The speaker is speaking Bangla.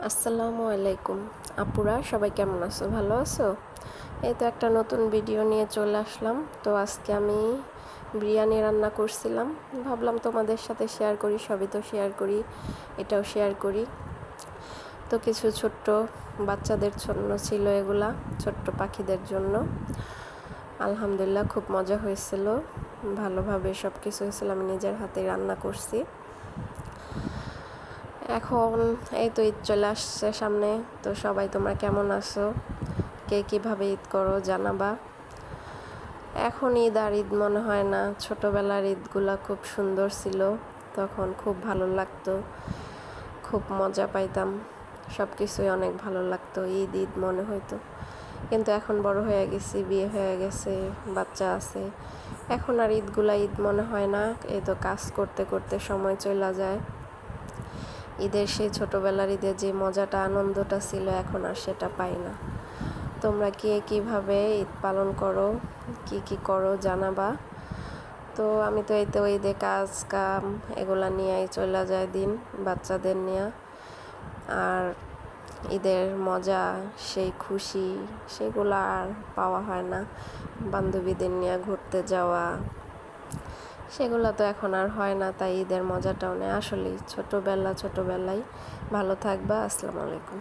আসসালামু আলাইকুম আপুরা, সবাই কেমন আছো? ভালো আছো? এই তো একটা নতুন ভিডিও নিয়ে চলে আসলাম। তো আজকে আমি বিরিয়ানি রান্না করছিলাম, ভাবলাম তোমাদের সাথে শেয়ার করি। সবই তো শেয়ার করি, এটাও শেয়ার করি। তো কিছু ছোট্ট বাচ্চাদের জন্য ছিল এগুলা, ছোট্ট পাখিদের জন্য। আলহামদুলিল্লাহ খুব মজা হয়েছিল, ভালোভাবে সব কিছু হয়েছিল। আমি নিজের হাতে রান্না করছি। এখন এই তো ঈদ চলে আসছে সামনে। তো সবাই তোমরা কেমন আছো? কে কীভাবে ঈদ করো জানাবা। এখন ঈদ আর ঈদ মনে হয় না, ছোটোবেলার ঈদগুলা খুব সুন্দর ছিল। তখন খুব ভালো লাগতো, খুব মজা পাইতাম, সব কিছুই অনেক ভালো লাগতো। ঈদ ঈদ মনে হইতো। কিন্তু এখন বড় হয়ে গেছি, বিয়ে হয়ে গেছে, বাচ্চা আছে। এখন আর ঈদগুলা ঈদ মনে হয় না। এই তো কাজ করতে করতে সময় চলে যায়। ঈদের সেই ছোটোবেলার ঈদের যে মজাটা, আনন্দটা ছিল, এখন আর সেটা পাই না। তোমরা কীভাবে ঈদ পালন করো, কি করো জানাবা। তো আমি তো এই তো ঈদে কাজ কাম এগুলা নিয়েই চলে যায় দিন, বাচ্চাদের নিয়ে। আর ঈদের মজা, সেই খুশি, সেগুলো আর পাওয়া হয় না। বান্ধবীদের নিয়ে ঘুরতে যাওয়া, সেগুলো তো এখন আর হয় না। তাই ঈদের মজাটাও নেই। আসলেই ছোটোবেলায় ভালো থাকবা। আসসালামু আলাইকুম।